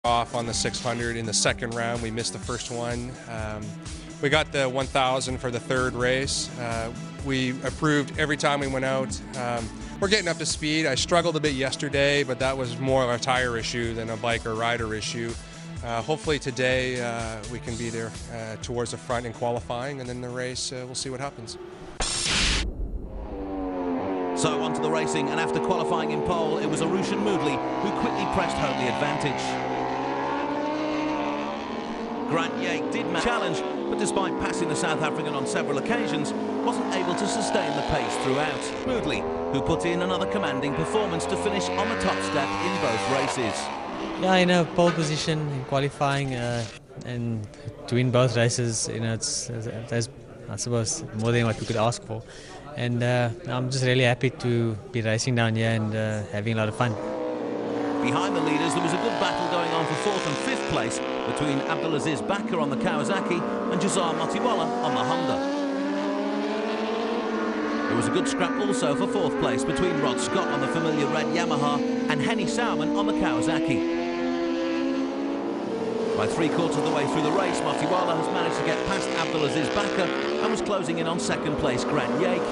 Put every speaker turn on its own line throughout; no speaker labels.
off on the 600 in the second round. We missed the first one. We got the 1,000 for the third race. We improved every time we went out. We're getting up to speed. I struggled a bit yesterday, but that was more of a tire issue than a bike or rider issue. Hopefully today we can be there towards the front in qualifying, and then the race, we'll see what happens.
So on to the racing, and after qualifying in pole, it was Arushan Moodley who quickly pressed home the advantage. Grant Yake did challenge, but despite passing the South African on several occasions, wasn't able to sustain the pace throughout. Moodley, who put in another commanding performance to finish on the top step in both races.
Yeah, in a pole position in qualifying and to win both races, there's, I suppose, more than what we could ask for. And I'm just really happy to be racing down here and having a lot of fun.
Behind the leaders, there was a good battle going on for 4th and 5th place between Abdulaziz Bakr on the Kawasaki and Jazar Motiwala on the Honda. There was a good scrap also for 4th place between Rod Scott on the familiar red Yamaha and Henny Sauerman on the Kawasaki. By 3/4 of the way through the race, Motiwala has managed to get past Abdulaziz Bakr and was closing in on 2nd place Grant Yake.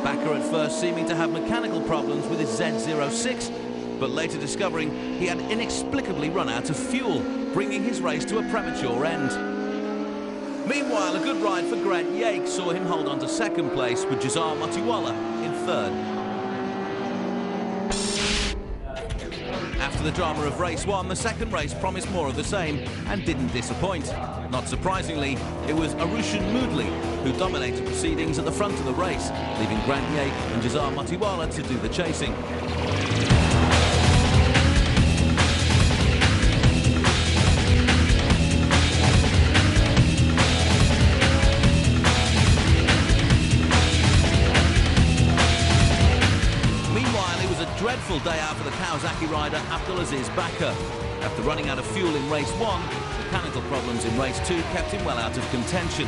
Bakr at first seeming to have mechanical problems with his Z06, but later discovering he had inexplicably run out of fuel, bringing his race to a premature end. Meanwhile, a good ride for Grant Yake saw him hold on to 2nd place with Jazar Motiwala in 3rd. After the drama of race 1, the 2nd race promised more of the same and didn't disappoint. Not surprisingly, it was Arushan Moodley who dominated proceedings at the front of the race, leaving Grant Yake and Jazar Motiwala to do the chasing. Dreadful day out for the Kawasaki rider Abdulaziz Bakr. After running out of fuel in race 1, mechanical problems in race 2 kept him well out of contention.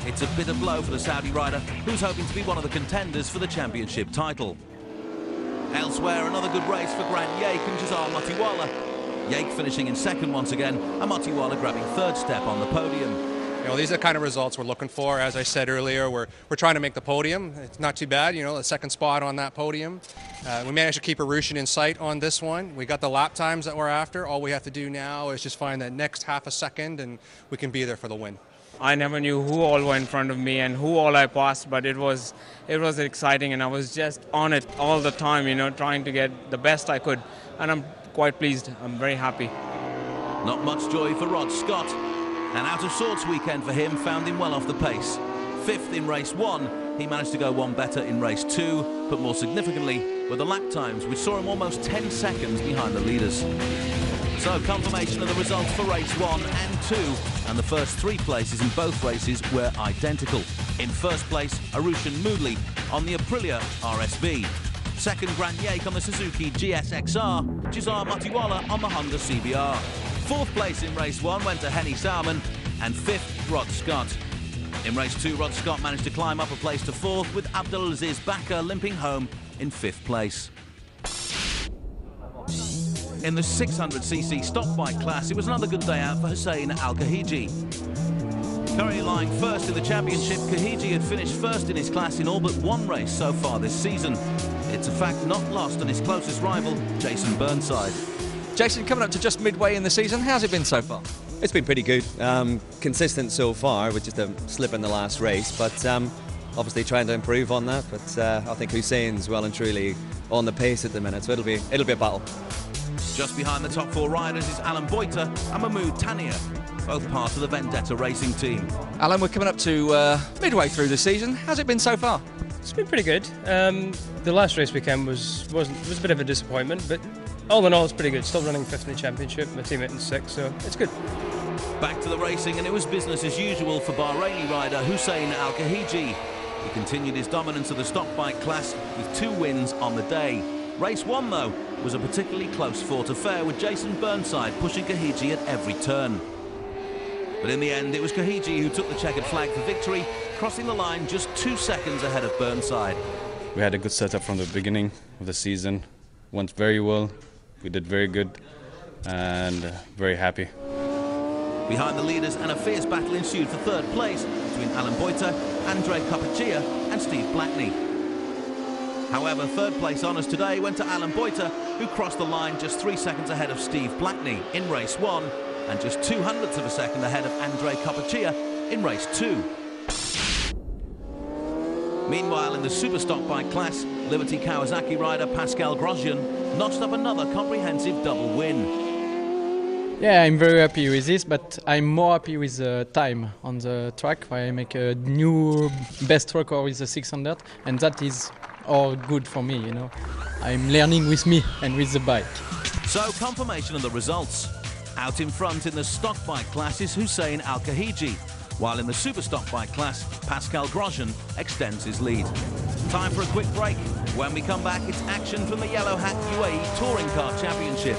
It's a bitter blow for the Saudi rider, who's hoping to be one of the contenders for the championship title. Elsewhere, another good race for Grant Yake and Jazar Motiwala. Yake finishing in 2nd once again, and Motiwala grabbing 3rd step on the podium.
These are the kind of results we're looking for. As I said earlier, we're trying to make the podium. It's not too bad, the 2nd spot on that podium. We managed to keep Arushan in sight on this one. We got the lap times that we're after. All we have to do now is just find that next half a second, and we can be there for the win.
I never knew who all were in front of me and who all I passed, but it was exciting, and I was just on it all the time, trying to get the best I could. And I'm quite pleased. I'm very happy.
Not much joy for Rod Scott. An out-of-sorts weekend for him found him well off the pace. 5th in race 1, he managed to go one better in race 2, but more significantly were the lap times, which saw him almost 10 seconds behind the leaders. So confirmation of the results for race 1 and 2, and the first 3 places in both races were identical. In 1st place, Arushan Moodley on the Aprilia RSV. 2nd, Grant Yake on the Suzuki GSXR, Jazar Motiwala on the Honda CBR. 4th place in race 1 went to Henny Sauerman, and 5th, Rod Scott. In race 2, Rod Scott managed to climb up a place to 4th, with Abdulaziz Bakr limping home in 5th place. In the 600cc stock bike class, it was another good day out for Hussein Al-Kahiji. Currently lying 1st in the championship, Kahiji had finished 1st in his class in all but 1 race so far this season. It's a fact not lost on his closest rival, Jason Burnside.
Jason, coming up to just midway in the season, how's it been so far?
It's been pretty good. Consistent so far, with just a slip in the last race, but obviously trying to improve on that. But I think Hussein's well and truly on the pace at the minute, so it'll be a battle.
Just behind the top 4 riders is Alan Boiter and Mahmoud Tania, both part of the Vendetta racing team.
Alan, we're coming up to midway through the season. How's it been so far?
It's been pretty good. The last race weekend was a bit of a disappointment, but all in all, it's pretty good. Still running 5th in the championship, my teammate in 6th, so it's good.
Back to the racing, and it was business as usual for Bahraini rider Hussein Al-Kahiji. He continued his dominance of the stock bike class with 2 wins on the day. Race 1, though, was a particularly close fought affair, with Jason Burnside pushing Kahiji at every turn. But in the end, it was Kahiji who took the checkered flag for victory, crossing the line just 2 seconds ahead of Burnside.
We had a good setup from the beginning of the season. Went very well. We did very good and very happy.
Behind the leaders, and a fierce battle ensued for third place between Alan Boita, Andrei Kopachia and Steve Blackney. However, third place honours today went to Alan Boita, who crossed the line just 3 seconds ahead of Steve Blackney in race 1 and just 0.02 of a second ahead of Andrei Kopachia in race 2. Meanwhile, in the super stock bike class, Liberty Kawasaki rider Pascal Grosjean notched up another comprehensive double win.
Yeah, I'm very happy with this, but I'm more happy with the time on the track, where I make a new best record with the 600, and that is all good for me, you know. I'm learning with me and with the bike.
So, confirmation of the results. Out in front in the stock bike class is Hussein Al-Kahiji, while in the super stock bike class, Pascal Grosjean extends his lead. Time for a quick break. When we come back, it's action from the Yellow Hat UAE Touring Car Championship.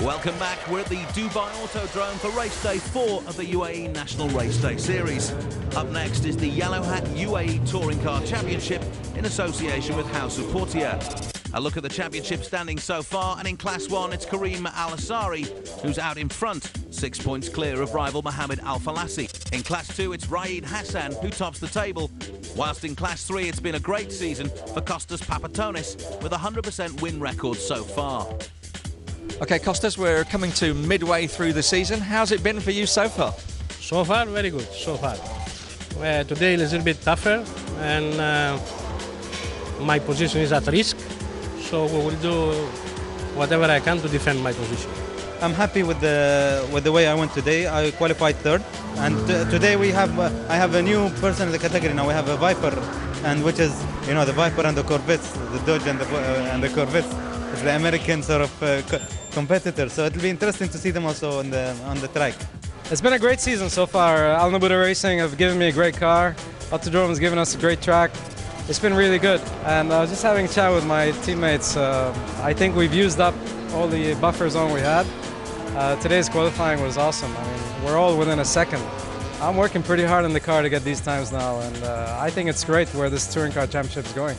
Welcome back. We're at the Dubai Autodrome for race day 4 of the UAE National Race Day Series. Up next is the Yellow Hat UAE Touring Car Championship in association with House of Portier. A look at the championship standings so far, and in Class 1 it's Karim Al-Asari who's out in front, 6 points clear of rival Mohammed Al-Falassi. In Class 2 it's Raid Hassan who tops the table, whilst in Class 3 it's been a great season for Kostas Papatonis with a 100% win record so far.
Okay, Kostas, we're coming to midway through the season. How's it been for you so far?
So far, very good, so far. Today is a little bit tougher, and my position is at risk, so we will do whatever I can to defend my position.
I'm happy with the way I went today. I qualified third, and today I have a new person in the category now. We have a Viper, and which is, you know, the Viper and the Corvettes, the Dodge and the Corvettes. It's the American sort of competitor, so it'll be interesting to see them also on the track.
It's been a great season so far. Al Nabuda Racing have given me a great car. Autodrome has given us a great track. It's been really good, and I was just having a chat with my teammates. I think we've used up all the buffer zone we had. Today's qualifying was awesome. I mean, we're all within a second. I'm working pretty hard on the car to get these times now, and I think it's great where this Touring Car Championship is going.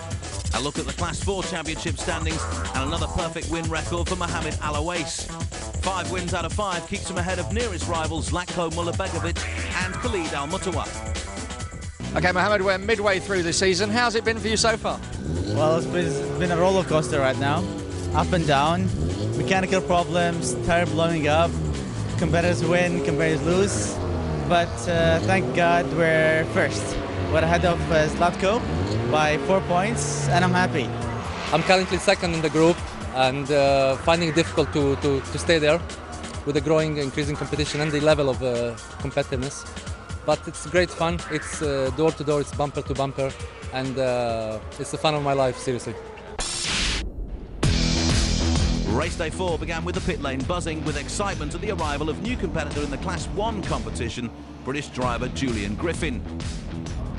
A look at the Class 4 Championship standings and another perfect win record for Mohammed Al-Awais. 5 wins out of 5 keeps him ahead of nearest rivals Zlatko Mulabegovic and Khalid Al-Mutawa.
Okay, Mohammed, we're midway through the season. How's it been for you so far?
Well, it's been a roller coaster right now. Up and down, mechanical problems, tire blowing up, competitors win, competitors lose. But thank God we're first. We're ahead of Zlatko by 4 points, and I'm happy.
I'm currently second in the group and finding it difficult to stay there with the growing, increasing competition and the level of competitiveness. But it's great fun. It's door to door, it's bumper to bumper, and it's the fun of my life, seriously.
Race day 4 began with the pit lane buzzing with excitement at the arrival of new competitor in the Class 1 competition, British driver Julian Griffin.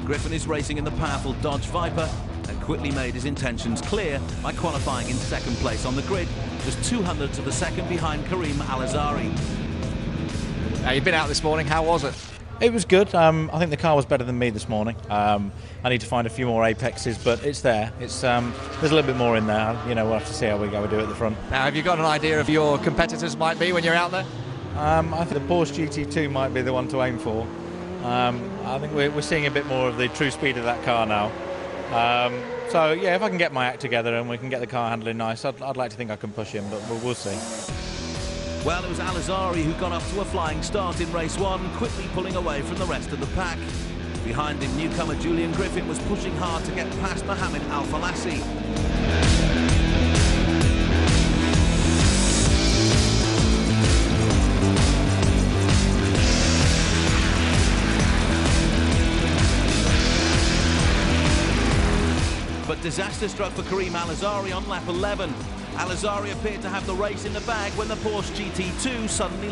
Griffin is racing in the powerful Dodge Viper and quickly made his intentions clear by qualifying in second place on the grid, just 0.02 of a second behind Karim Al-Asari.
Now, you've been out this morning, how was it?
It was good. I think the car was better than me this morning. I need to find a few more apexes, but it's there. There's a little bit more in there. You know, we'll have to see how we do at the front.
Now, have you got an idea of who your competitors might be when you're out there?
I think the Porsche GT2 might be the one to aim for. I think we're seeing a bit more of the true speed of that car now. So, yeah, if I can get my act together and we can get the car handling nice, I'd like to think I can push him, but we'll see.
Well, it was Al-Asari who got off to a flying start in race 1, quickly pulling away from the rest of the pack. Behind him, newcomer Julian Griffin was pushing hard to get past Mohammed Al-Falassi. But disaster struck for Karim Al-Asari on lap 11. Al-Asari appeared to have the race in the bag when the Porsche GT2 suddenly